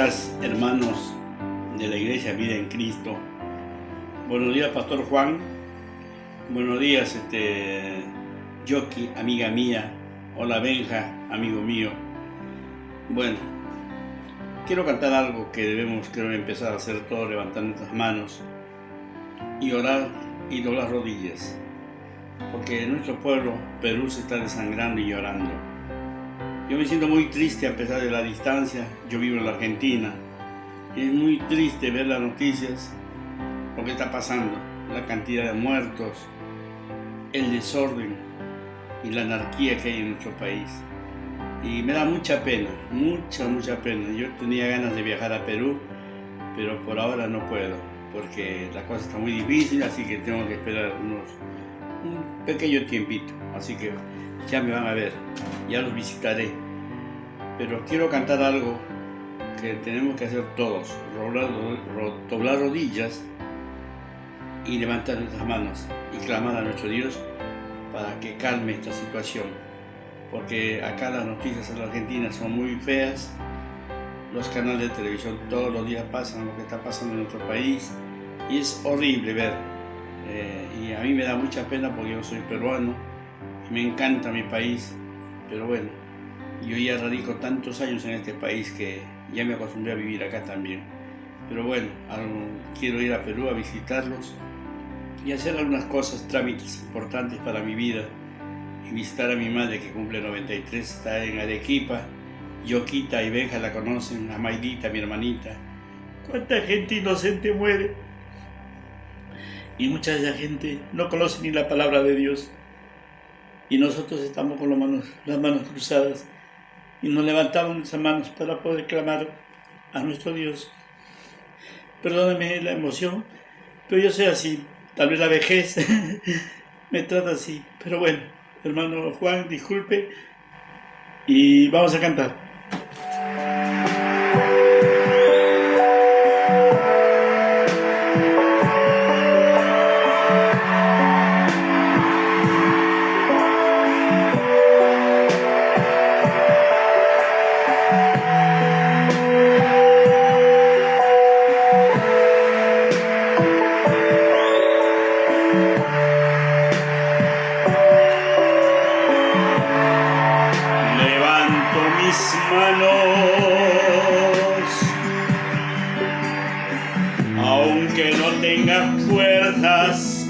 días, hermanos de la Iglesia Vida en Cristo. Buenos días, Pastor Juan. Buenos días, Yoki, amiga mía. Hola, Benja, amigo mío. Bueno, quiero cantar algo que debemos, creo, empezar a hacer todos, levantar nuestras manos y orar y doblar rodillas, porque nuestro pueblo, Perú, se está desangrando y llorando. Yo me siento muy triste a pesar de la distancia. Yo vivo en la Argentina y es muy triste ver las noticias, lo que está pasando, la cantidad de muertos, el desorden y la anarquía que hay en nuestro país. Y me da mucha pena, mucha pena. Yo tenía ganas de viajar a Perú, pero por ahora no puedo, porque la cosa está muy difícil, así que tengo que esperar un pequeño tiempito. Así que ya me van a ver, ya los visitaré. Pero quiero cantar algo que tenemos que hacer todos: doblar rodillas y levantar nuestras manos y clamar a nuestro Dios para que calme esta situación. Porque acá las noticias en la Argentina son muy feas. Los canales de televisión todos los días pasan lo que está pasando en nuestro país y es horrible ver. Y a mí me da mucha pena porque yo soy peruano y me encanta mi país, pero bueno, yo ya radico tantos años en este país que ya me acostumbré a vivir acá también. Pero bueno, quiero ir a Perú a visitarlos y hacer algunas cosas, trámites importantes para mi vida, y visitar a mi madre que cumple 93, está en Arequipa. Yoquita y Benja la conocen, a Maidita, mi hermanita. ¿Cuánta gente inocente muere? Y mucha de esa gente no conoce ni la palabra de Dios. Y nosotros estamos con las manos cruzadas y nos levantamos nuestras manos para poder clamar a nuestro Dios. Perdóneme la emoción, pero yo soy así. Tal vez la vejez me trata así. Pero bueno, hermano Juan, disculpe. Y vamos a cantar. Manos, aunque no tenga fuerzas,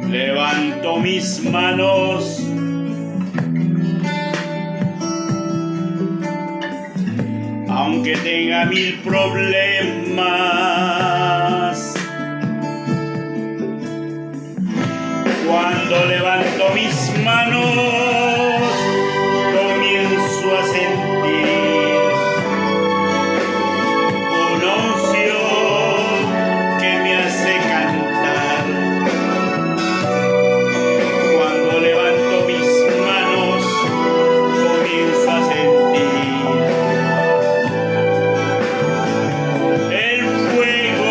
levanto mis manos, aunque tenga 1000 problemas. Cuando levanto mis manos, comienzo a sentir una unción que me hace cantar. Cuando levanto mis manos, comienzo a sentir el fuego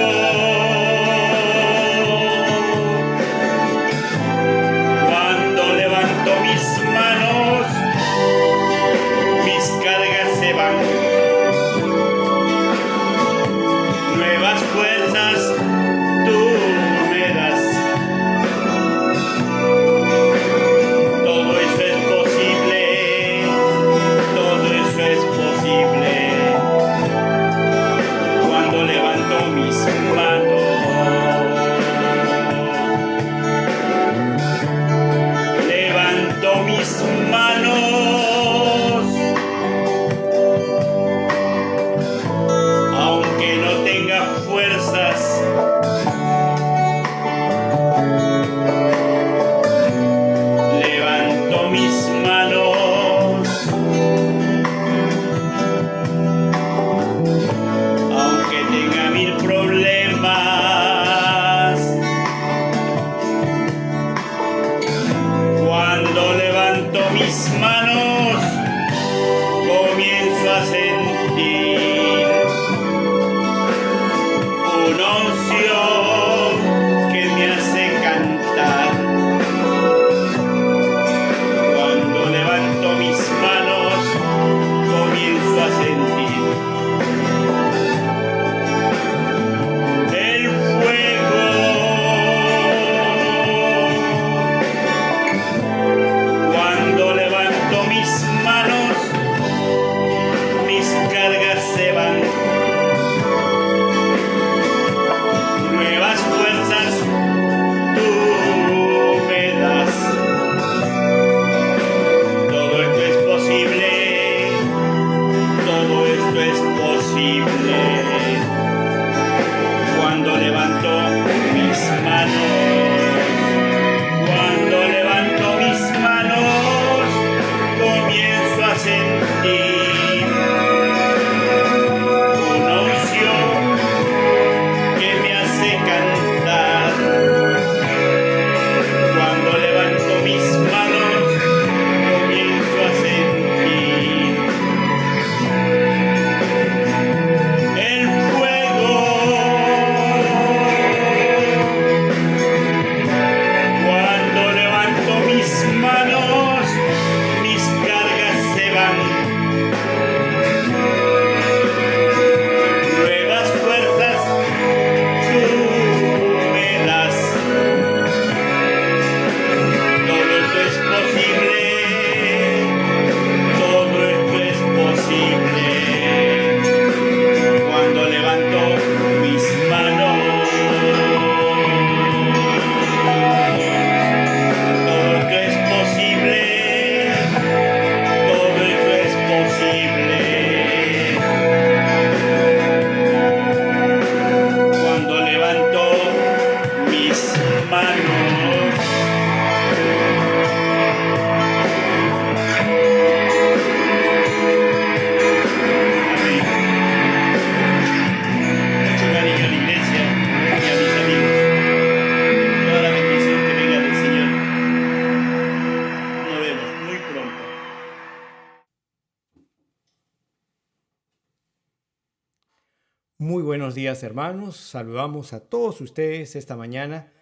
Muy buenos días, hermanos. Saludamos a todos ustedes esta mañana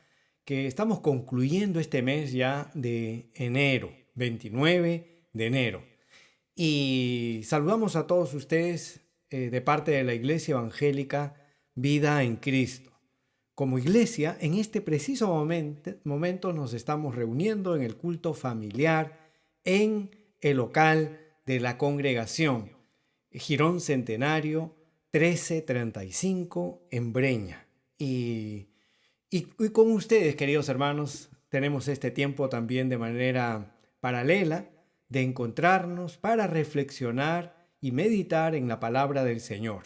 que estamos concluyendo este mes ya de enero, 29 de enero. Y saludamos a todos ustedes de parte de la Iglesia Evangélica Vida en Cristo. Como iglesia, en este preciso momento nos estamos reuniendo en el culto familiar en el local de la congregación, Jirón Centenario 1335 en Breña. Y con ustedes, queridos hermanos, tenemos este tiempo también de manera paralela de encontrarnos para reflexionar y meditar en la palabra del Señor.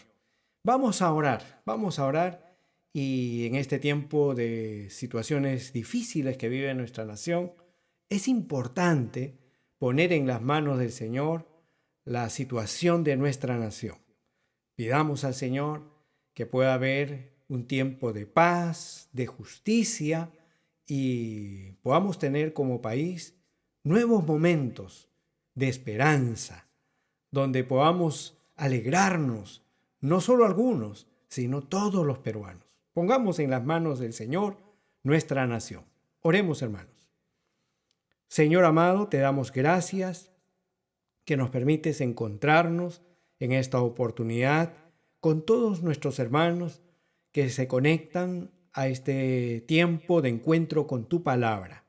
Vamos a orar y en este tiempo de situaciones difíciles que vive nuestra nación, es importante poner en las manos del Señor la situación de nuestra nación. Pidamos al Señor que pueda haber un tiempo de paz, de justicia y podamos tener como país nuevos momentos de esperanza, donde podamos alegrarnos, no solo algunos, sino todos los peruanos. Pongamos en las manos del Señor nuestra nación. Oremos, hermanos. Señor amado, te damos gracias que nos permites encontrarnos en esta oportunidad con todos nuestros hermanos que se conectan a este tiempo de encuentro con tu palabra.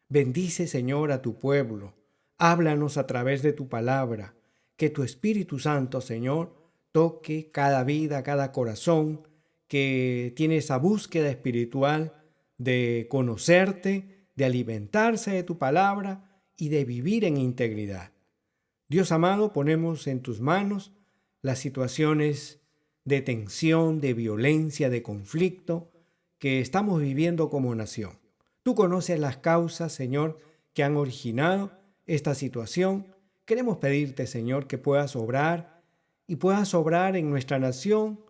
Bendice, Señor, a tu pueblo. Háblanos a través de tu palabra. Que tu Espíritu Santo, Señor, toque cada vida, cada corazón que tiene esa búsqueda espiritual de conocerte, de alimentarse de tu palabra y de vivir en integridad. Dios amado, ponemos en tus manos las situaciones de tensión, de violencia, de conflicto que estamos viviendo como nación. Tú conoces las causas, Señor, que han originado esta situación. Queremos pedirte, Señor, que puedas obrar y puedas obrar en nuestra nación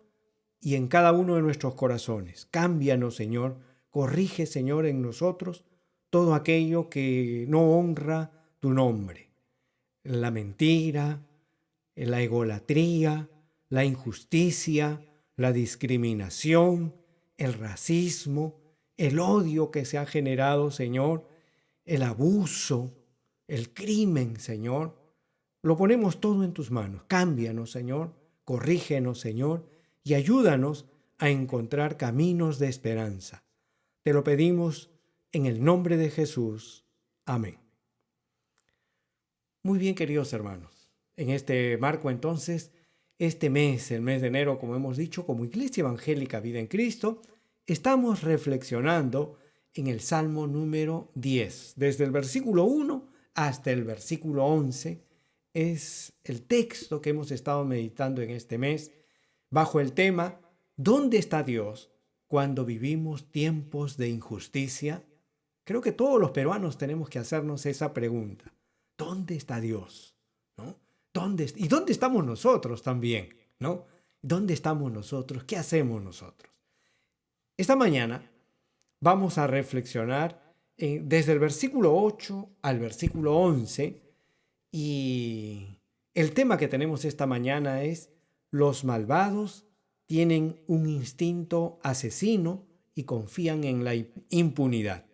y en cada uno de nuestros corazones. Cámbianos, Señor. Corrige, Señor, en nosotros todo aquello que no honra tu nombre. La mentira, la egolatría, la injusticia, la discriminación, el racismo, el odio que se ha generado, Señor, el abuso, el crimen, Señor. Lo ponemos todo en tus manos. Cámbianos, Señor, corrígenos, Señor, y ayúdanos a encontrar caminos de esperanza. Te lo pedimos en el nombre de Jesús. Amén. Muy bien, queridos hermanos. En este marco, entonces, este mes, el mes de enero, como hemos dicho, como Iglesia Evangélica Vida en Cristo, estamos reflexionando en el Salmo número 10. Desde el versículo 1 hasta el versículo 11 es el texto que hemos estado meditando en este mes bajo el tema ¿dónde está Dios cuando vivimos tiempos de injusticia? Creo que todos los peruanos tenemos que hacernos esa pregunta. ¿Dónde está Dios? ¿No? ¿Y dónde estamos nosotros también? ¿No? ¿Dónde estamos nosotros? ¿Qué hacemos nosotros? Esta mañana vamos a reflexionar desde el versículo 8 al versículo 11 y el tema que tenemos esta mañana es los malvados tienen un instinto asesino y confían en la impunidad.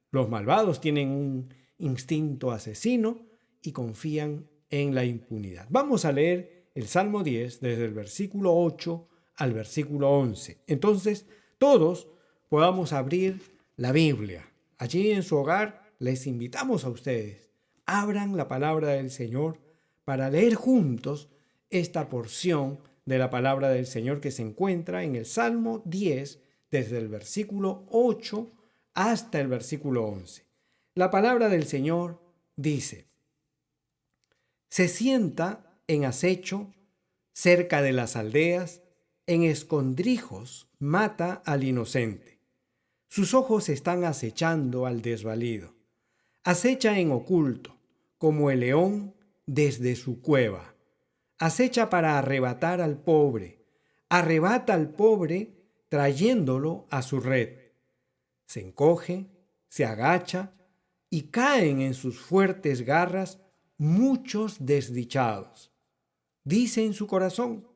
Los malvados tienen un instinto asesino y confían en la impunidad. Vamos a leer el Salmo 10 desde el versículo 8 al versículo 11. Entonces, todos podamos abrir la Biblia. Allí en su hogar les invitamos a ustedes. Abran la palabra del Señor para leer juntos esta porción de la palabra del Señor que se encuentra en el Salmo 10 desde el versículo 8 hasta el versículo 11. La palabra del Señor dice: se sienta en acecho cerca de las aldeas, en escondrijos mata al inocente. Sus ojos están acechando al desvalido. Acecha en oculto, como el león desde su cueva. Acecha para arrebatar al pobre. Arrebata al pobre trayéndolo a su red. Se encoge, se agacha y caen en sus fuertes garras muchos desdichados. Dice en su corazón: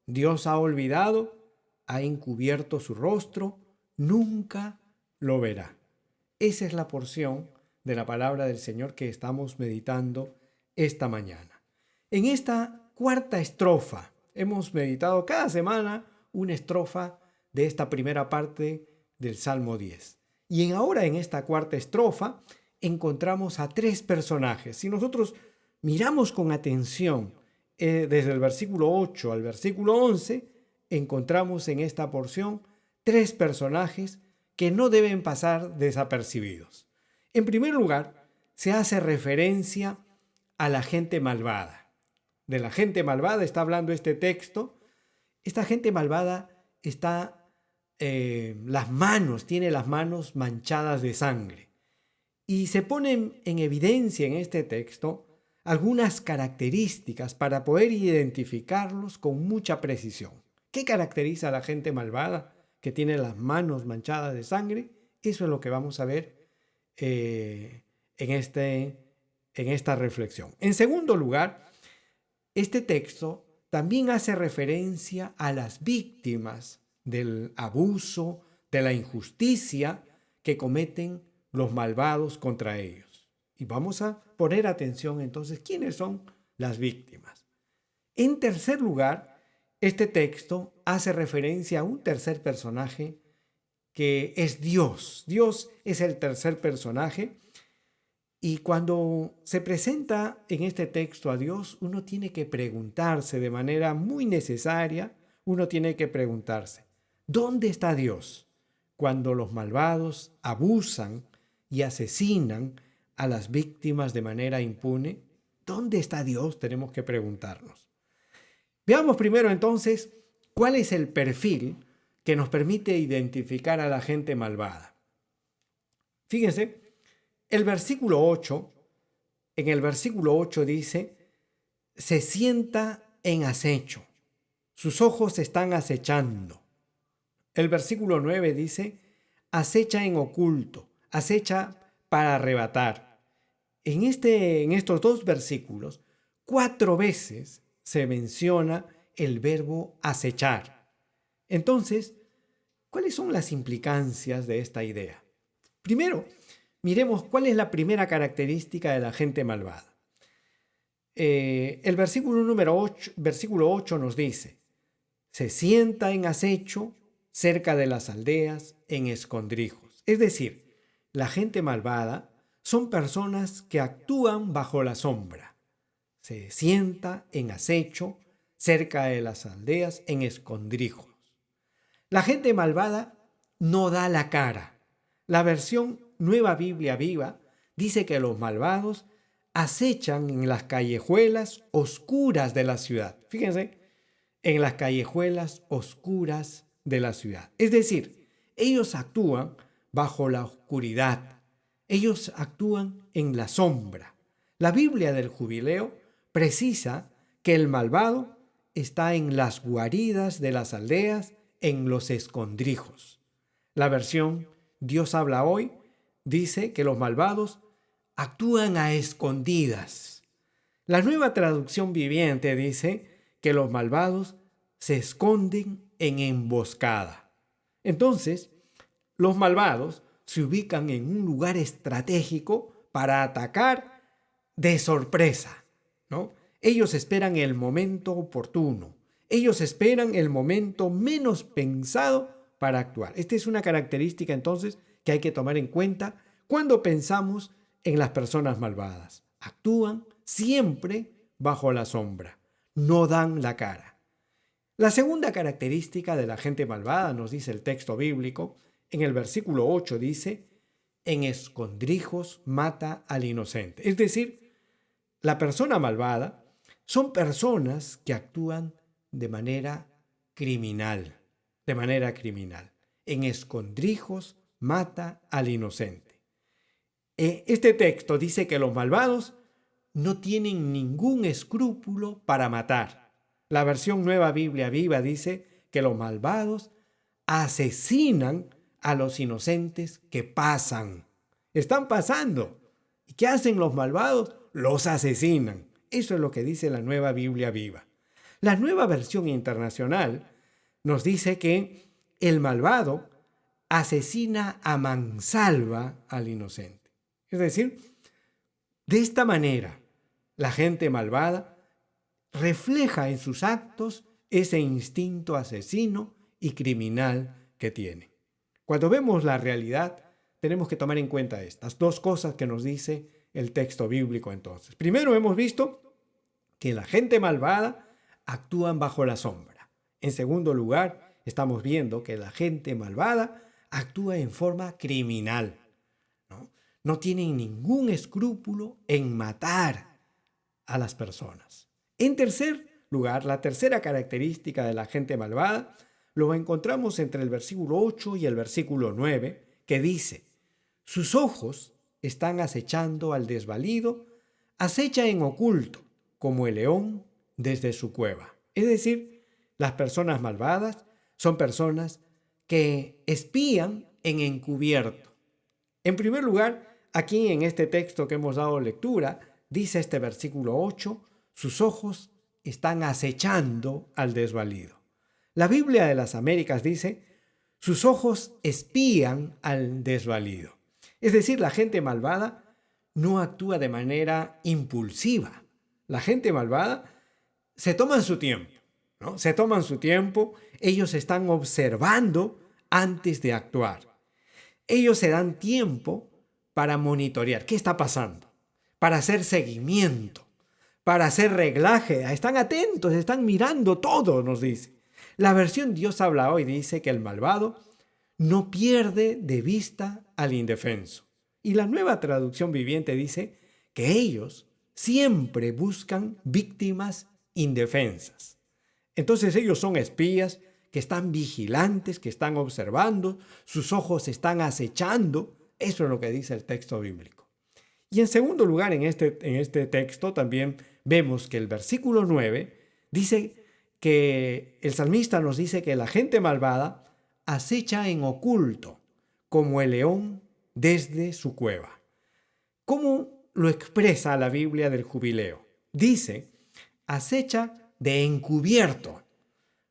Dios ha olvidado, ha encubierto su rostro, nunca lo verá. Esa es la porción de la palabra del Señor que estamos meditando esta mañana. En esta cuarta estrofa, hemos meditado cada semana una estrofa de esta primera parte del Salmo 10. Y ahora en esta cuarta estrofa encontramos a tres personajes. Si nosotros miramos con atención desde el versículo 8 al versículo 11, encontramos en esta porción tres personajes que no deben pasar desapercibidos. En primer lugar, se hace referencia a la gente malvada. De la gente malvada está hablando este texto. Esta gente malvada tiene las manos manchadas de sangre. Y se ponen en evidencia en este texto algunas características para poder identificarlos con mucha precisión. ¿Qué caracteriza a la gente malvada que tiene las manos manchadas de sangre? Eso es lo que vamos a ver en esta reflexión. En segundo lugar, este texto también hace referencia a las víctimas del abuso, de la injusticia que cometen los malvados contra ellos. Y vamos a poner atención entonces, ¿quiénes son las víctimas? En tercer lugar, este texto hace referencia a un tercer personaje que es Dios. Dios es el tercer personaje. Y cuando se presenta en este texto a Dios, uno tiene que preguntarse de manera muy necesaria, ¿dónde está Dios cuando los malvados abusan y asesinan a las víctimas de manera impune? ¿Dónde está Dios? Tenemos que preguntarnos. Veamos primero entonces cuál es el perfil que nos permite identificar a la gente malvada. Fíjense, en el versículo 8 dice, se sienta en acecho, sus ojos están acechando. El versículo 9 dice, acecha en oculto, acecha para arrebatar. En estos dos versículos, 4 veces se menciona el verbo acechar. Entonces, ¿cuáles son las implicancias de esta idea? Primero, miremos cuál es la primera característica de la gente malvada. El versículo 8 nos dice, se sienta en acecho cerca de las aldeas, en escondrijos. Es decir, la gente malvada son personas que actúan bajo la sombra. Se sienta en acecho cerca de las aldeas, en escondrijos. La gente malvada no da la cara. La versión Nueva Biblia Viva dice que los malvados acechan en las callejuelas oscuras de la ciudad. Fíjense, en las callejuelas oscuras de la ciudad. Es decir, ellos actúan bajo la oscuridad. Ellos actúan en la sombra. La Biblia del Jubileo precisa que el malvado está en las guaridas de las aldeas, en los escondrijos. La versión Dios habla hoy dice que los malvados actúan a escondidas. La Nueva Traducción Viviente dice que los malvados se esconden en emboscada. Entonces, los malvados se ubican en un lugar estratégico para atacar de sorpresa, ¿no? Ellos esperan el momento oportuno. Ellos esperan el momento menos pensado para actuar. Esta es una característica entonces que hay que tomar en cuenta cuando pensamos en las personas malvadas. Actúan siempre bajo la sombra. No dan la cara. La segunda característica de la gente malvada, nos dice el texto bíblico, en el versículo 8 dice, en escondrijos mata al inocente. Es decir, la persona malvada son personas que actúan de manera criminal. En escondrijos mata al inocente. Este texto dice que los malvados no tienen ningún escrúpulo para matar. La versión Nueva Biblia Viva dice que los malvados asesinan a los inocentes que pasan. Están pasando. ¿Y qué hacen los malvados? Los asesinan. Eso es lo que dice la Nueva Biblia Viva. La Nueva Versión Internacional nos dice que el malvado asesina a mansalva al inocente. Es decir, de esta manera, la gente malvada refleja en sus actos ese instinto asesino y criminal que tiene. Cuando vemos la realidad, tenemos que tomar en cuenta estas dos cosas que nos dice el texto bíblico entonces. Primero, hemos visto que la gente malvada actúan bajo la sombra. En segundo lugar, estamos viendo que la gente malvada actúa en forma criminal. No tienen ningún escrúpulo en matar a las personas. En tercer lugar, la tercera característica de la gente malvada lo encontramos entre el versículo 8 y el versículo 9, que dice: sus ojos están acechando al desvalido, acecha en oculto, como el león desde su cueva. Es decir, las personas malvadas son personas que espían en encubierto. En primer lugar, aquí en este texto que hemos dado lectura, dice este versículo 8, sus ojos están acechando al desvalido. La Biblia de las Américas dice, sus ojos espían al desvalido. Es decir, la gente malvada no actúa de manera impulsiva. La gente malvada se toman su tiempo, ¿no? Se toman su tiempo, ellos están observando antes de actuar. Ellos se dan tiempo para monitorear qué está pasando, para hacer seguimiento, para hacer reglaje. Están atentos, están mirando todo, nos dice. La versión Dios habla hoy dice que el malvado no pierde de vista al indefenso. Y la Nueva Traducción Viviente dice que ellos siempre buscan víctimas indefensas. Entonces ellos son espías que están vigilantes, que están observando, sus ojos están acechando. Eso es lo que dice el texto bíblico. Y en segundo lugar, en este texto también vemos que el versículo 9 dice que el salmista nos dice que la gente malvada acecha en oculto, como el león desde su cueva. ¿Cómo lo expresa la Biblia del Jubileo? Dice, acecha de encubierto,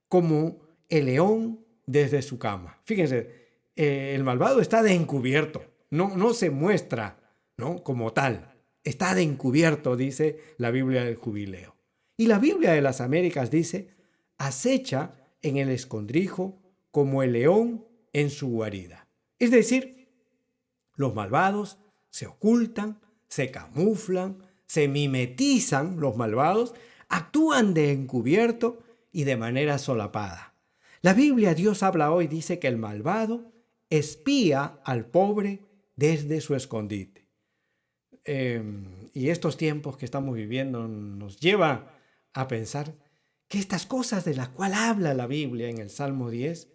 como el león desde su cama. Fíjense, el malvado está de encubierto, no se muestra, ¿no?, como tal. Está de encubierto, dice la Biblia del Jubileo. Y la Biblia de las Américas dice, acecha en el escondrijo como el león en su guarida. Es decir, los malvados se ocultan, se camuflan, se mimetizan, los malvados actúan de encubierto y de manera solapada. La Biblia, Dios habla hoy, dice que el malvado espía al pobre desde su escondite. Y estos tiempos que estamos viviendo nos lleva a pensar que estas cosas de las cuales habla la Biblia en el Salmo 10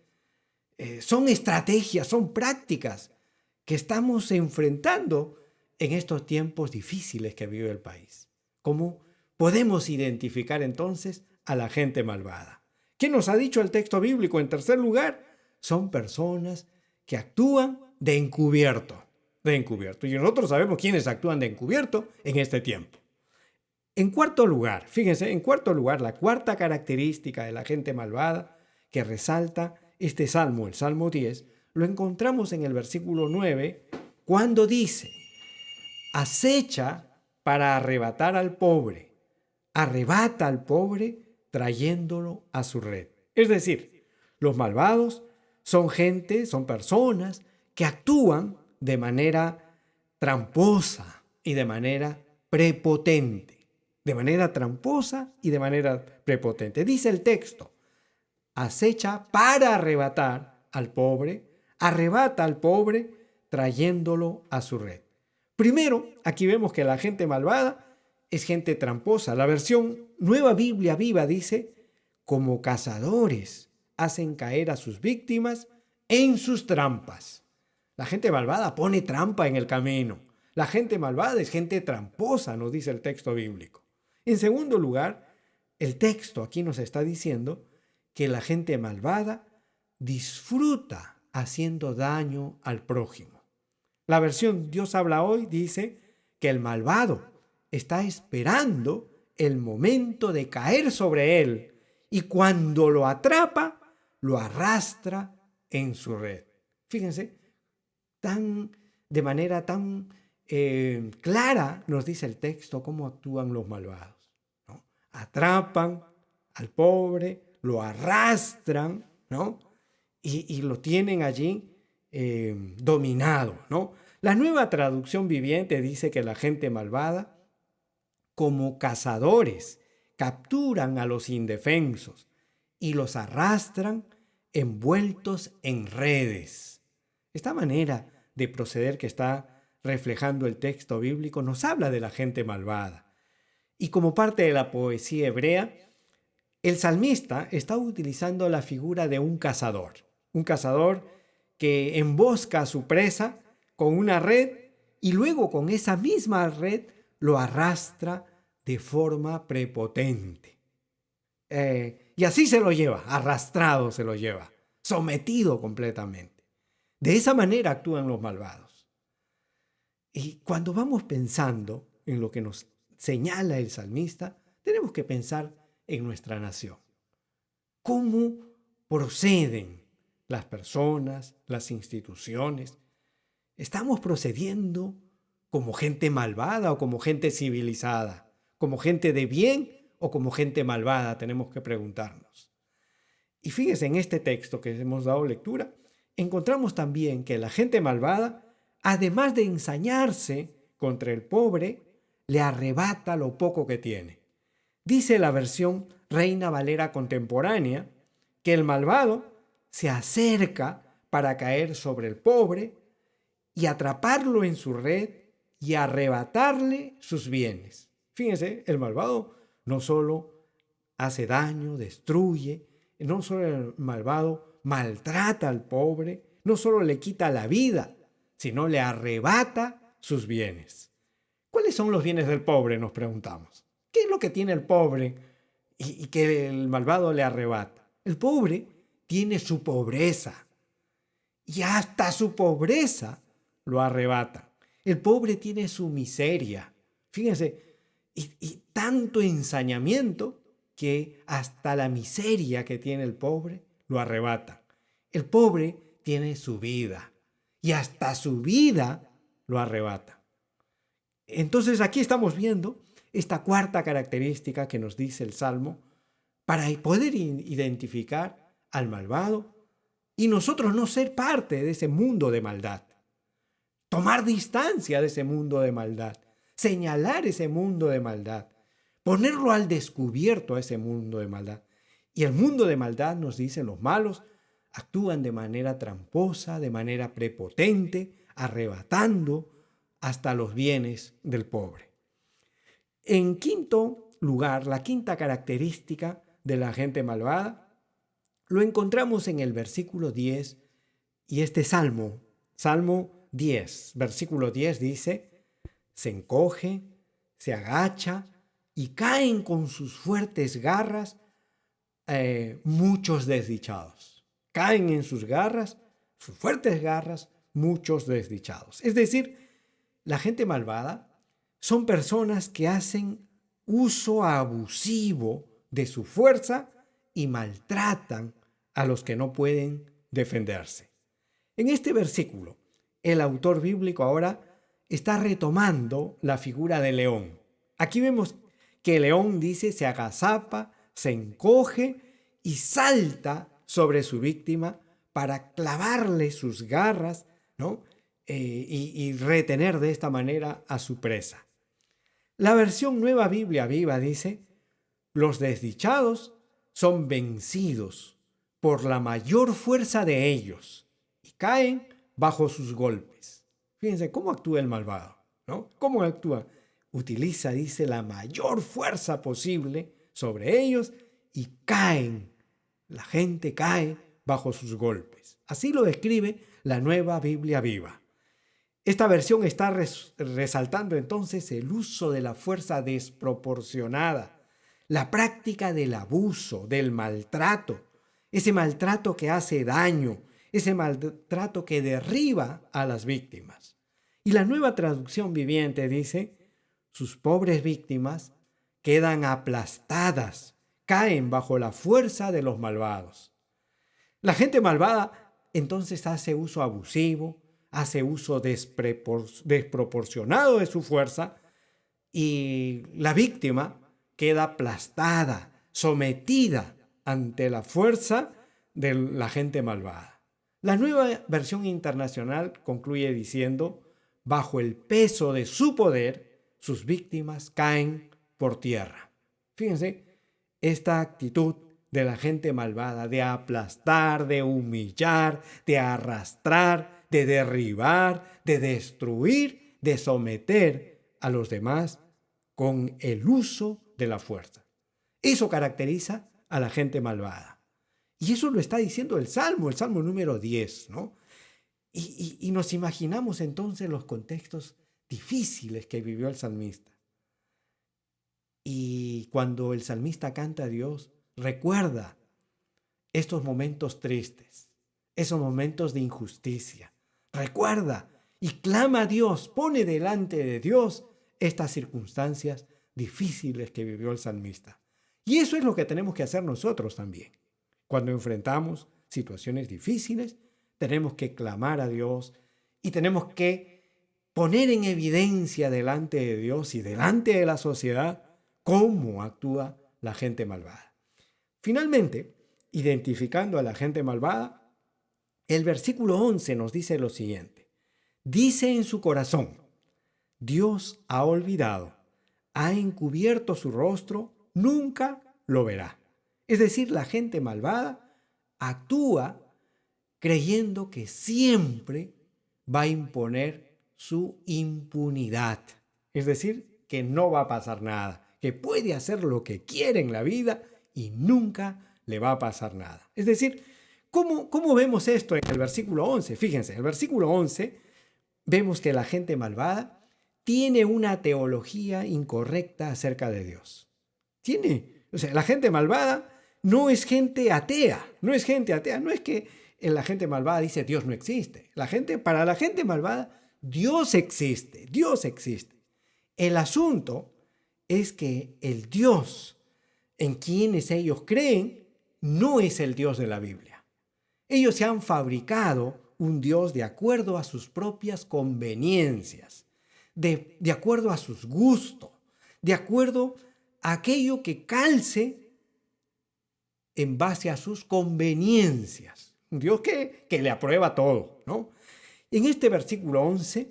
son estrategias, son prácticas que estamos enfrentando en estos tiempos difíciles que vive el país. ¿Cómo podemos identificar entonces a la gente malvada? ¿Qué nos ha dicho el texto bíblico? En tercer lugar, son personas que actúan de encubierto. Y nosotros sabemos quiénes actúan de encubierto en este tiempo. En cuarto lugar, fíjense, la cuarta característica de la gente malvada que resalta este salmo, el Salmo 10, lo encontramos en el versículo 9, cuando dice, acecha para arrebatar al pobre, arrebata al pobre trayéndolo a su red. Es decir, los malvados son personas que actúan de manera tramposa y de manera prepotente. Dice el texto, acecha para arrebatar al pobre, arrebata al pobre trayéndolo a su red. Primero, aquí vemos que la gente malvada es gente tramposa. La versión Nueva Biblia Viva dice, como cazadores hacen caer a sus víctimas en sus trampas. La gente malvada pone trampa en el camino. La gente malvada es gente tramposa, nos dice el texto bíblico. En segundo lugar, el texto aquí nos está diciendo que la gente malvada disfruta haciendo daño al prójimo. La versión Dios habla hoy dice que el malvado está esperando el momento de caer sobre él y cuando lo atrapa, lo arrastra en su red. Fíjense, de manera tan clara nos dice el texto cómo actúan los malvados, ¿no? Atrapan al pobre, lo arrastran, ¿no? Y lo tienen allí dominado, ¿no? La Nueva Traducción Viviente dice que la gente malvada, como cazadores, capturan a los indefensos y los arrastran envueltos en redes. Esta manera de proceder que está reflejando el texto bíblico nos habla de la gente malvada. Y como parte de la poesía hebrea, el salmista está utilizando la figura de un cazador que embosca a su presa con una red y luego con esa misma red lo arrastra de forma prepotente. Y así se lo lleva, arrastrado se lo lleva, sometido completamente. De esa manera actúan los malvados. Y cuando vamos pensando en lo que nos señala el salmista, tenemos que pensar en nuestra nación. ¿Cómo proceden las personas, las instituciones? ¿Estamos procediendo como gente malvada o como gente civilizada? ¿Como gente de bien o como gente malvada? Tenemos que preguntarnos. Y fíjense, en este texto que hemos dado lectura, encontramos también que la gente malvada, además de ensañarse contra el pobre, le arrebata lo poco que tiene. Dice la versión Reina Valera contemporánea que el malvado se acerca para caer sobre el pobre y atraparlo en su red y arrebatarle sus bienes. Fíjense, el malvado no solo hace daño, destruye, no solo el malvado maltrata al pobre, no solo le quita la vida, sino le arrebata sus bienes. ¿Cuáles son los bienes del pobre?, nos preguntamos. ¿Qué es lo que tiene el pobre y que el malvado le arrebata? El pobre tiene su pobreza y hasta su pobreza lo arrebata. El pobre tiene su miseria. Fíjense, y tanto ensañamiento que hasta la miseria que tiene el pobre lo arrebata. El pobre tiene su vida y hasta su vida lo arrebata. Entonces aquí estamos viendo esta cuarta característica que nos dice el Salmo para poder identificar al malvado y nosotros no ser parte de ese mundo de maldad. Tomar distancia de ese mundo de maldad, señalar ese mundo de maldad, ponerlo al descubierto a ese mundo de maldad. Y el mundo de maldad, nos dicen los malos, actúan de manera tramposa, de manera prepotente, arrebatando hasta los bienes del pobre. En quinto lugar, la quinta característica de la gente malvada, lo encontramos en el versículo 10 y este Salmo 10, versículo 10 dice: se encoge, se agacha y caen con sus fuertes garras muchos desdichados. Caen en sus garras, sus fuertes garras, muchos desdichados. Es decir, la gente malvada son personas que hacen uso abusivo de su fuerza y maltratan a los que no pueden defenderse. En este versículo, el autor bíblico ahora está retomando la figura del león. Aquí vemos que el león, dice, se agazapa, se encoge y salta sobre su víctima para clavarle sus garras, ¿no? Y retener de esta manera a su presa. La versión Nueva Biblia Viva dice: los desdichados son vencidos por la mayor fuerza de ellos y caen bajo sus golpes. Fíjense cómo actúa el malvado, ¿no? ¿Cómo actúa? Utiliza, dice, la mayor fuerza posible sobre ellos y caen. La gente cae bajo sus golpes. Así lo describe la Nueva Biblia Viva. Esta versión está resaltando entonces el uso de la fuerza desproporcionada, la práctica del abuso, del maltrato, ese maltrato que hace daño, ese maltrato que derriba a las víctimas. Y la Nueva Traducción Viviente dice: sus pobres víctimas quedan aplastadas, caen bajo la fuerza de los malvados. La gente malvada entonces hace uso abusivo, hace uso desproporcionado de su fuerza y la víctima queda aplastada, sometida ante la fuerza de la gente malvada. La nueva versión internacional concluye diciendo: bajo el peso de su poder, sus víctimas caen por tierra. Fíjense, esta actitud de la gente malvada de aplastar, de humillar, de arrastrar, de derribar, de destruir, de someter a los demás con el uso de la fuerza. Eso caracteriza a la gente malvada. Y eso lo está diciendo el Salmo número 10, ¿no? Y nos imaginamos entonces los contextos difíciles que vivió el salmista. Y cuando el salmista canta a Dios, recuerda estos momentos tristes, esos momentos de injusticia. Recuerda y clama a Dios, pone delante de Dios estas circunstancias difíciles que vivió el salmista. Y eso es lo que tenemos que hacer nosotros también. Cuando enfrentamos situaciones difíciles, tenemos que clamar a Dios y tenemos que poner en evidencia delante de Dios y delante de la sociedad cómo actúa la gente malvada. Finalmente, identificando a la gente malvada, el versículo 11 nos dice lo siguiente: dice en su corazón, Dios ha olvidado, ha encubierto su rostro, nunca lo verá. Es decir, la gente malvada actúa creyendo que siempre va a imponer su impunidad. Es decir, que no va a pasar nada, que puede hacer lo que quiere en la vida y nunca le va a pasar nada. Es decir, ¿cómo vemos esto en el versículo 11? Fíjense, en el versículo 11 vemos que la gente malvada tiene una teología incorrecta acerca de Dios. La gente malvada no es gente atea, no es que la gente malvada dice Dios no existe. Para la gente malvada, Dios existe. El asunto es que el Dios en quienes ellos creen no es el Dios de la Biblia. Ellos se han fabricado un Dios de acuerdo a sus propias conveniencias, de acuerdo a sus gustos, de acuerdo a aquello que calce en base a sus conveniencias. Un Dios que le aprueba todo, ¿no? En este versículo 11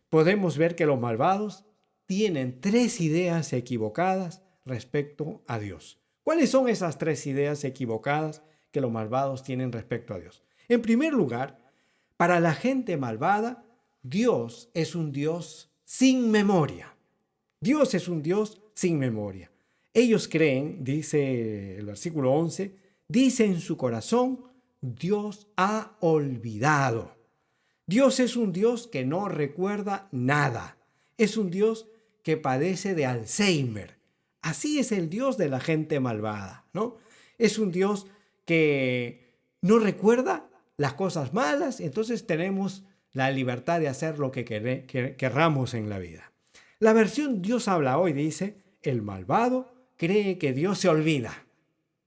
podemos ver que los malvados tienen 3 ideas equivocadas respecto a Dios. ¿Cuáles son esas 3 ideas equivocadas que los malvados tienen respecto a Dios? En primer lugar, para la gente malvada, Dios es un Dios sin memoria. Dios es un Dios sin memoria. Ellos creen, dice el versículo 11, dice en su corazón, Dios ha olvidado. Dios es un Dios que no recuerda nada. Es un Dios que padece de Alzheimer. Así es el Dios de la gente malvada, ¿no? Es un Dios que no recuerda las cosas malas, entonces tenemos la libertad de hacer lo que querramos en la vida. La versión Dios habla hoy dice, el malvado cree que Dios se olvida,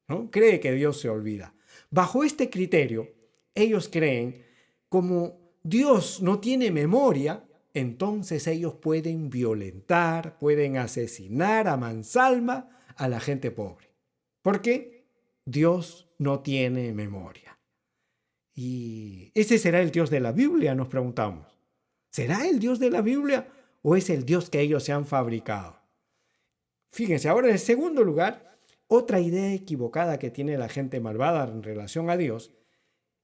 ¿no? Cree que Dios se olvida. Bajo este criterio, ellos creen como Dios no tiene memoria, entonces ellos pueden violentar, pueden asesinar a mansalva a la gente pobre. ¿Por qué? Dios no tiene memoria. ¿Y ese será el Dios de la Biblia? Nos preguntamos. ¿Será el Dios de la Biblia o es el Dios que ellos se han fabricado? Fíjense, ahora en segundo lugar, otra idea equivocada que tiene la gente malvada en relación a Dios,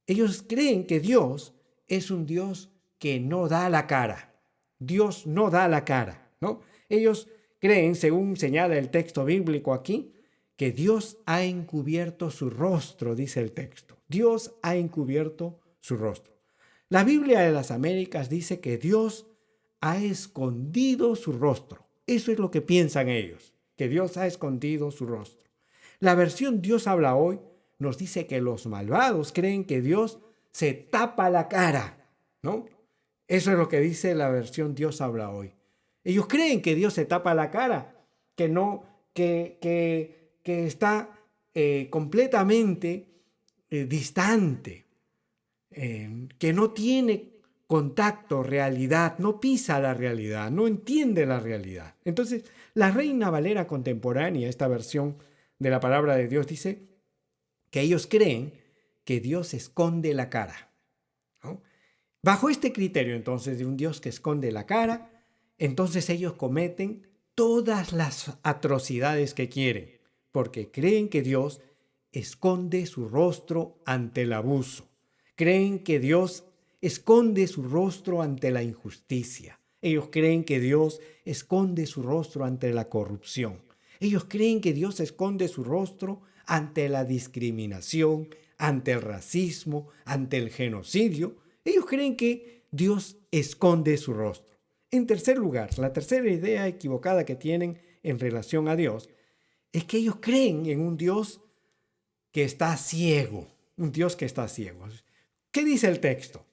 ellos creen que Dios es un Dios que no da la cara. Dios no da la cara, ¿no? Ellos creen, según señala el texto bíblico aquí, que Dios ha encubierto su rostro, dice el texto. Dios ha encubierto su rostro. La Biblia de las Américas dice que Dios ha escondido su rostro. Eso es lo que piensan ellos, que Dios ha escondido su rostro. La versión Dios habla hoy nos dice que los malvados creen que Dios se tapa la cara, ¿no? Eso es lo que dice la versión Dios habla hoy. Ellos creen que Dios se tapa la cara, que está completamente distante, que no tiene contacto, realidad, no pisa la realidad, no entiende la realidad. Entonces, la Reina Valera contemporánea, esta versión de la palabra de Dios, dice que ellos creen que Dios esconde la cara, ¿no? Bajo este criterio, entonces, de un Dios que esconde la cara, entonces ellos cometen todas las atrocidades que quieren, porque creen que Dios esconde su rostro ante el abuso. Creen que Dios esconde su rostro ante la injusticia. Ellos creen que Dios esconde su rostro ante la corrupción. Ellos creen que Dios esconde su rostro ante la discriminación, ante el racismo, ante el genocidio. Ellos creen que Dios esconde su rostro. En tercer lugar, la tercera idea equivocada que tienen en relación a Dios es que ellos creen en un Dios que está ciego, un Dios que está ciego. ¿Qué dice el texto?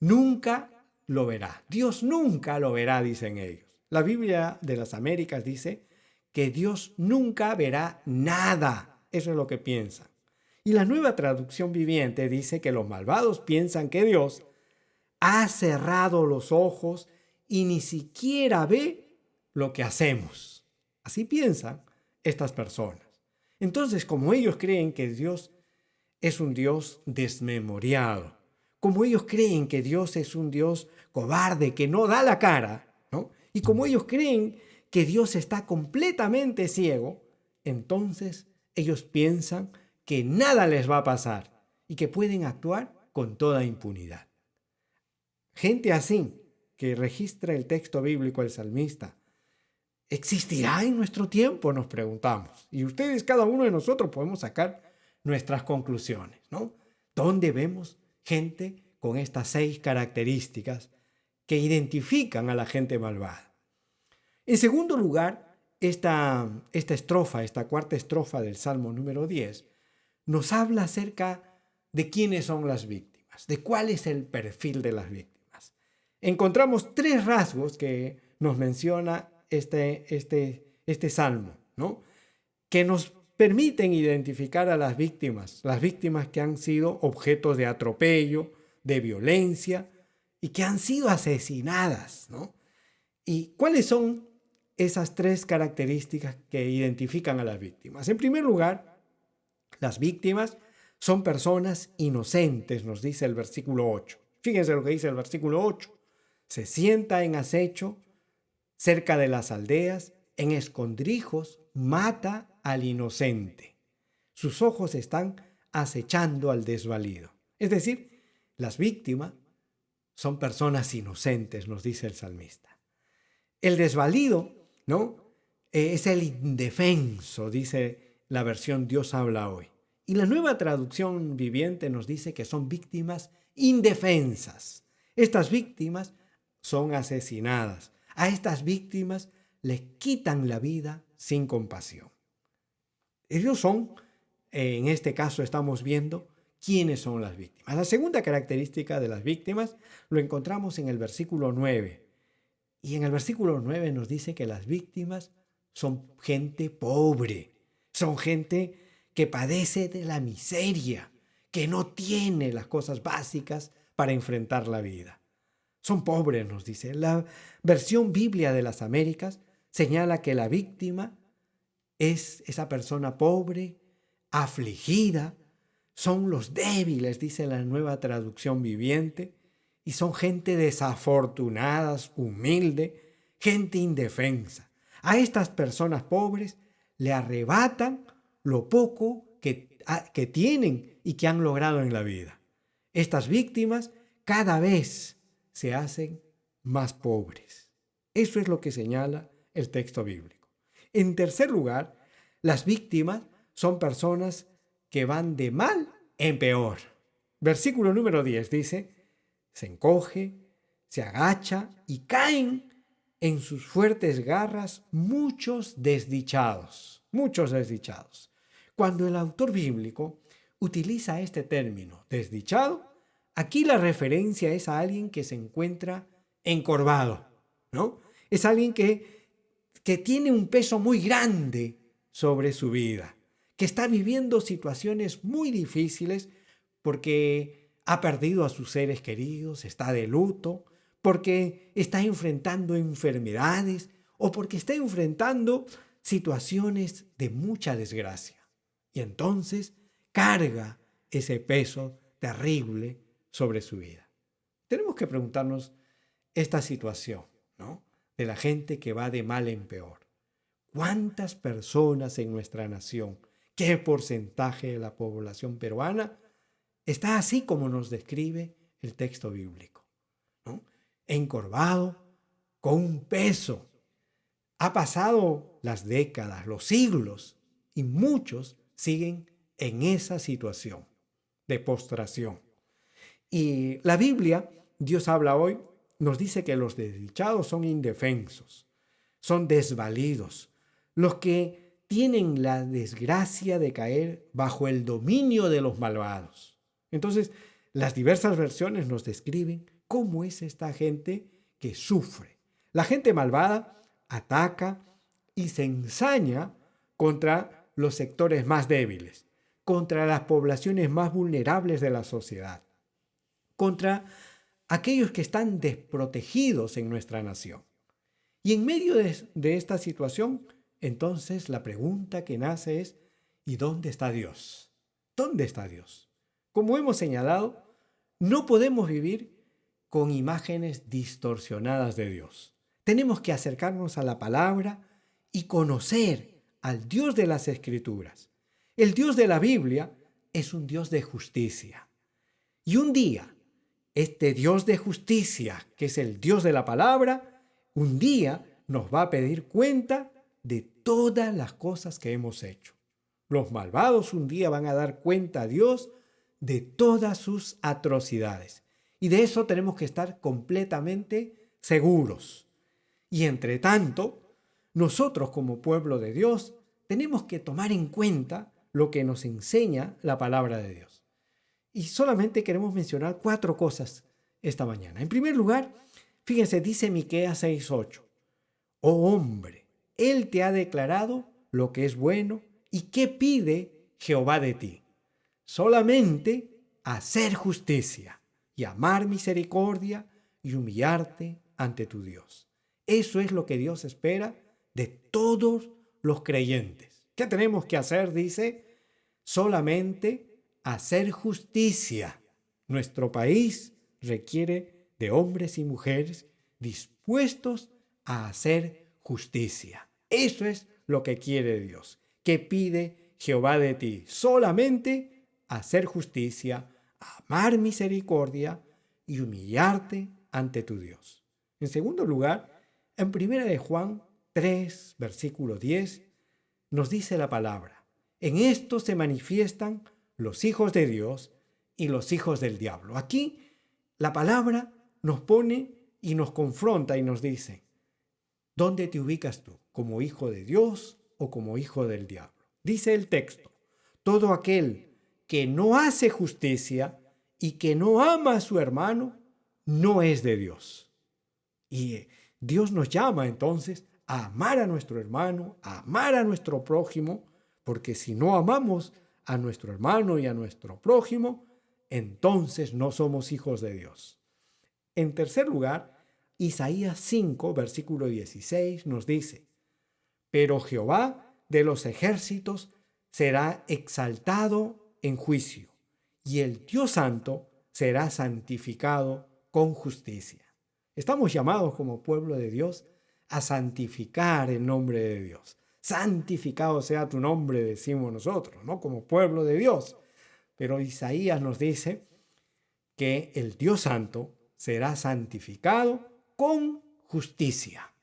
Nunca lo verá. Dios nunca lo verá, dicen ellos. La Biblia de las Américas dice que Dios nunca verá nada. Eso es lo que piensan. Y la Nueva Traducción Viviente dice que los malvados piensan que Dios ha cerrado los ojos y ni siquiera ve lo que hacemos. Así piensan estas personas. Entonces, como ellos creen que Dios es un Dios desmemoriado, como ellos creen que Dios es un Dios cobarde que no da la cara, ¿no? Y como ellos creen que Dios está completamente ciego, entonces ellos piensan que nada les va a pasar y que pueden actuar con toda impunidad. Gente así, que registra el texto bíblico el salmista, ¿existirá en nuestro tiempo?, nos preguntamos. Y ustedes, cada uno de nosotros, podemos sacar nuestras conclusiones, ¿no? ¿Dónde vemos gente con estas 6 características que identifican a la gente malvada? En segundo lugar, esta cuarta estrofa del Salmo número 10, nos habla acerca de quiénes son las víctimas, de cuál es el perfil de las víctimas. Encontramos 3 rasgos que nos menciona este salmo, ¿no? Que nos permiten identificar a las víctimas que han sido objetos de atropello, de violencia y que han sido asesinadas, ¿no? ¿Y cuáles son esas 3 características que identifican a las víctimas? En primer lugar, las víctimas son personas inocentes, nos dice el versículo 8. Fíjense lo que dice el versículo 8. Se sienta en acecho cerca de las aldeas, en escondrijos mata al inocente. Sus ojos están acechando al desvalido. Es decir, las víctimas son personas inocentes, nos dice el salmista. El desvalido, ¿no?, es el indefenso, dice la versión Dios habla hoy. Y la Nueva Traducción Viviente nos dice que son víctimas indefensas. Estas víctimas son asesinadas. A estas víctimas les quitan la vida sin compasión. Ellos son, en este caso estamos viendo quiénes son las víctimas. La segunda característica de las víctimas lo encontramos en el versículo 9. Y en el versículo 9 nos dice que las víctimas son gente pobre, son gente que padece de la miseria, que no tiene las cosas básicas para enfrentar la vida. Son pobres, nos dice. La versión Biblia de las Américas señala que la víctima es esa persona pobre, afligida. Son los débiles, dice la Nueva Traducción Viviente, y son gente desafortunada, humilde, gente indefensa. A estas personas pobres le arrebatan lo poco que tienen y que han logrado en la vida. Estas víctimas cada vez se hacen más pobres. Eso es lo que señala el texto bíblico. En tercer lugar, las víctimas son personas que van de mal en peor. Versículo número 10 dice, se encoge, se agacha y caen en sus fuertes garras muchos desdichados. Cuando el autor bíblico utiliza este término, desdichado, aquí la referencia es a alguien que se encuentra encorvado, ¿no? Es alguien que tiene un peso muy grande sobre su vida, que está viviendo situaciones muy difíciles porque ha perdido a sus seres queridos, está de luto, porque está enfrentando enfermedades o porque está enfrentando situaciones de mucha desgracia. Y entonces carga ese peso terrible sobre su vida. Tenemos que preguntarnos esta situación, ¿no? De la gente que va de mal en peor. ¿Cuántas personas en nuestra nación, qué porcentaje de la población peruana está así como nos describe el texto bíblico, ¿no? Encorvado, con un peso? Ha pasado las décadas, los siglos, y muchos siguen en esa situación de postración. Y la Biblia, Dios habla hoy, nos dice que los desdichados son indefensos, son desvalidos, los que tienen la desgracia de caer bajo el dominio de los malvados. Entonces, las diversas versiones nos describen cómo es esta gente que sufre. La gente malvada ataca y se ensaña contra los sectores más débiles, contra las poblaciones más vulnerables de la sociedad, contra aquellos que están desprotegidos en nuestra nación. Y en medio de esta situación, entonces la pregunta que nace es, ¿y dónde está Dios? ¿Dónde está Dios? Como hemos señalado, no podemos vivir con imágenes distorsionadas de Dios. Tenemos que acercarnos a la palabra y conocer al Dios de las Escrituras. El Dios de la Biblia es un Dios de justicia. Y un día, este Dios de justicia, que es el Dios de la palabra, un día nos va a pedir cuenta de todas las cosas que hemos hecho. Los malvados un día van a dar cuenta a Dios de todas sus atrocidades. Y de eso tenemos que estar completamente seguros. Y entre tanto, nosotros como pueblo de Dios tenemos que tomar en cuenta lo que nos enseña la palabra de Dios. Y solamente queremos mencionar 4 cosas esta mañana. En primer lugar, fíjense, dice Miqueas 6:8. Oh hombre, Él te ha declarado lo que es bueno y qué pide Jehová de ti. Solamente hacer justicia y amar misericordia y humillarte ante tu Dios. Eso es lo que Dios espera de todos los creyentes. ¿Qué tenemos que hacer? Dice, solamente hacer justicia. Nuestro país requiere de hombres y mujeres dispuestos a hacer justicia. Eso es lo que quiere Dios. ¿Qué pide Jehová de ti? Solamente hacer justicia, amar misericordia y humillarte ante tu Dios. En segundo lugar, en 1 de Juan 3, versículo 10, nos dice la palabra: en esto se manifiestan los hijos de Dios y los hijos del diablo. Aquí la palabra nos pone y nos confronta y nos dice, ¿dónde te ubicas tú? ¿Como hijo de Dios o como hijo del diablo? Dice el texto, todo aquel que no hace justicia y que no ama a su hermano, no es de Dios. Y Dios nos llama entonces a amar a nuestro hermano, a amar a nuestro prójimo, porque si no amamos a nuestro hermano y a nuestro prójimo, entonces no somos hijos de Dios. En tercer lugar, Isaías 5, versículo 16 nos dice, pero Jehová de los ejércitos será exaltado en juicio, y el Dios Santo será santificado con justicia. Estamos llamados como pueblo de Dios a santificar el nombre de Dios. Santificado sea tu nombre, decimos nosotros, ¿no? Como pueblo de Dios. Pero Isaías nos dice que el Dios Santo será santificado con justicia.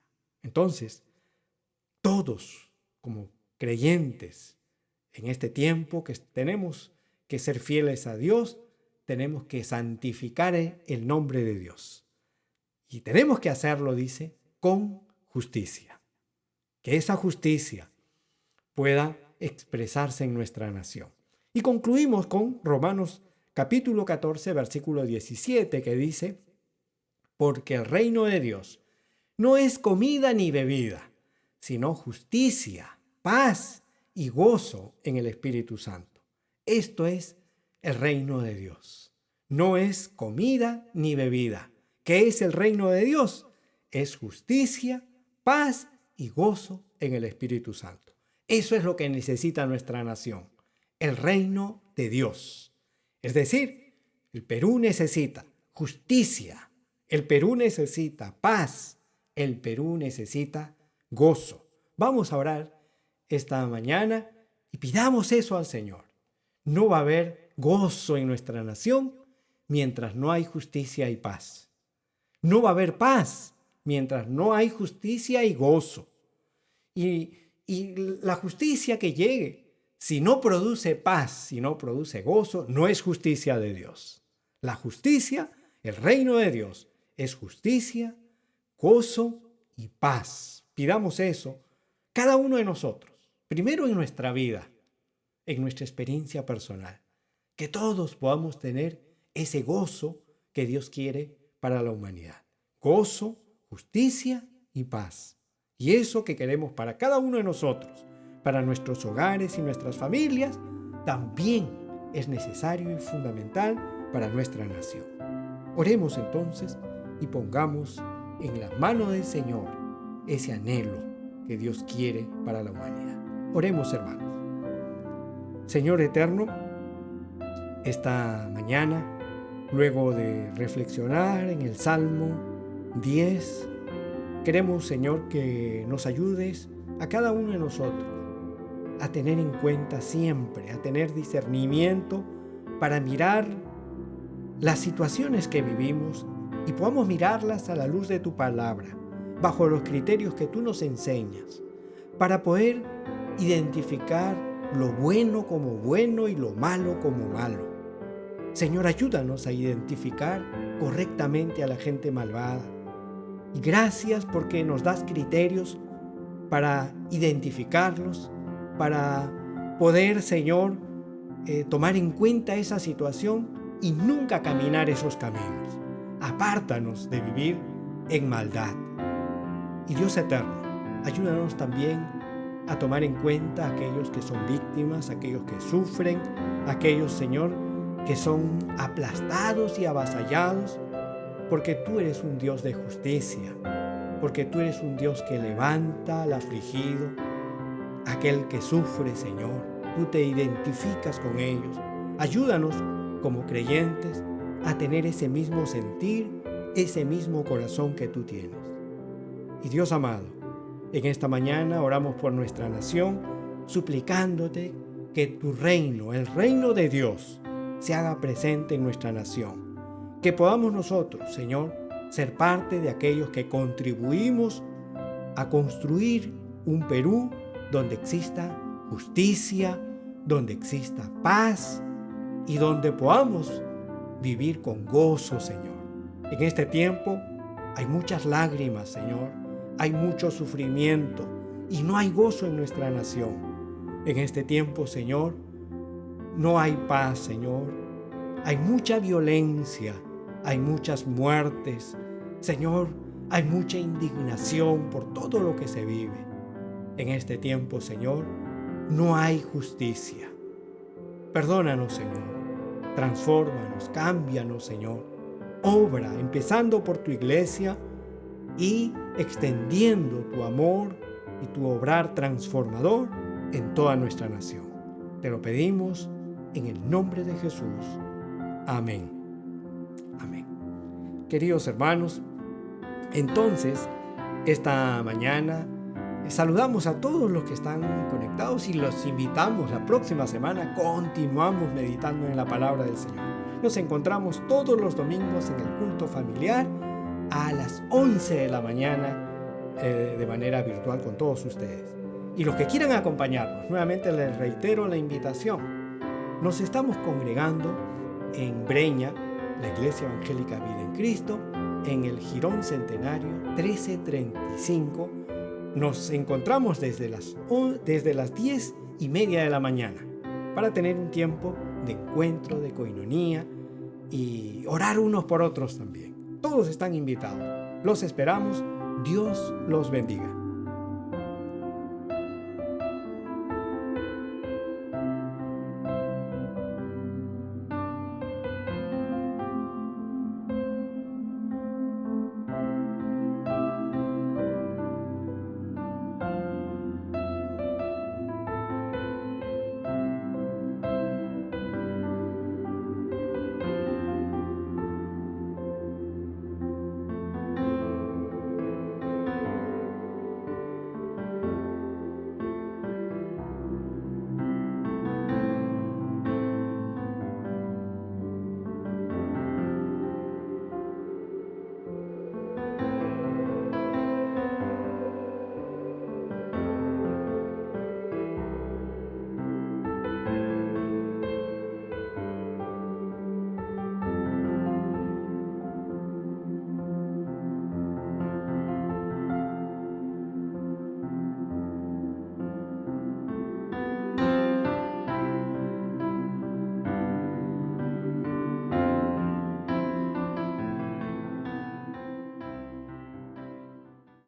Entonces, todos como creyentes en este tiempo que tenemos que ser fieles a Dios, tenemos que santificar el nombre de Dios. Y tenemos que hacerlo, dice, con justicia. Que esa justicia pueda expresarse en nuestra nación. Y concluimos con Romanos capítulo 14, versículo 17, que dice, porque el reino de Dios no es comida ni bebida, sino justicia, paz y gozo en el Espíritu Santo. Esto es el reino de Dios. No es comida ni bebida. ¿Qué es el reino de Dios? Es justicia, paz y gozo en el Espíritu Santo. Eso es lo que necesita nuestra nación, el reino de Dios. Es decir, el Perú necesita justicia, el Perú necesita paz, el Perú necesita gozo. Vamos a orar esta mañana y pidamos eso al Señor. No va a haber gozo en nuestra nación mientras no hay justicia y paz. No va a haber paz mientras no hay justicia y gozo. Y la justicia que llegue, si no produce paz, si no produce gozo, no es justicia de Dios. La justicia, el reino de Dios, es justicia, gozo y paz. Pidamos eso, cada uno de nosotros, primero en nuestra vida, en nuestra experiencia personal, que todos podamos tener ese gozo que Dios quiere para la humanidad. Gozo, justicia y paz. Y eso que queremos para cada uno de nosotros, para nuestros hogares y nuestras familias, también es necesario y fundamental para nuestra nación. Oremos entonces y pongamos en la mano del Señor ese anhelo que Dios quiere para la humanidad. Oremos, hermanos. Señor eterno, esta mañana, luego de reflexionar en el Salmo 10, queremos, Señor, que nos ayudes a cada uno de nosotros a tener en cuenta siempre, a tener discernimiento para mirar las situaciones que vivimos y podamos mirarlas a la luz de tu palabra, bajo los criterios que tú nos enseñas, para poder identificar lo bueno como bueno y lo malo como malo. Señor, ayúdanos a identificar correctamente a la gente malvada. Y gracias porque nos das criterios para identificarlos, para poder, Señor, tomar en cuenta esa situación y nunca caminar esos caminos. Apártanos de vivir en maldad. Y Dios eterno, ayúdanos también a tomar en cuenta a aquellos que son víctimas, aquellos que sufren, aquellos, Señor, que son aplastados y avasallados, porque tú eres un Dios de justicia, porque tú eres un Dios que levanta al afligido, aquel que sufre, Señor. Tú te identificas con ellos. Ayúdanos como creyentes a tener ese mismo sentir, ese mismo corazón que tú tienes. Y Dios amado, en esta mañana oramos por nuestra nación, suplicándote que tu reino, el reino de Dios, se haga presente en nuestra nación. Que podamos nosotros, Señor, ser parte de aquellos que contribuimos a construir un Perú donde exista justicia, donde exista paz y donde podamos vivir con gozo, Señor. En este tiempo hay muchas lágrimas, Señor, hay mucho sufrimiento y no hay gozo en nuestra nación. En este tiempo, Señor, no hay paz, Señor. Hay mucha violencia, hay muchas muertes. Señor, hay mucha indignación por todo lo que se vive. En este tiempo, Señor, no hay justicia. Perdónanos, Señor. Transfórmanos, cámbianos, Señor. Obra, empezando por tu iglesia y extendiendo tu amor y tu obrar transformador en toda nuestra nación. Te lo pedimos en el nombre de Jesús. Amén. Amén. Queridos hermanos, entonces, esta mañana saludamos a todos los que están conectados y los invitamos la próxima semana. Continuamos meditando en la palabra del Señor. Nos encontramos todos los domingos en el culto familiar a las 11 de la mañana de manera virtual con todos ustedes. Y los que quieran acompañarnos, nuevamente les reitero la invitación. Nos estamos congregando en Breña, la Iglesia Evangélica Vida en Cristo, en el Jirón Centenario 1335. Nos encontramos desde las 10:30 de la mañana para tener un tiempo de encuentro, de coinonía y orar unos por otros también. Todos están invitados. Los esperamos. Dios los bendiga.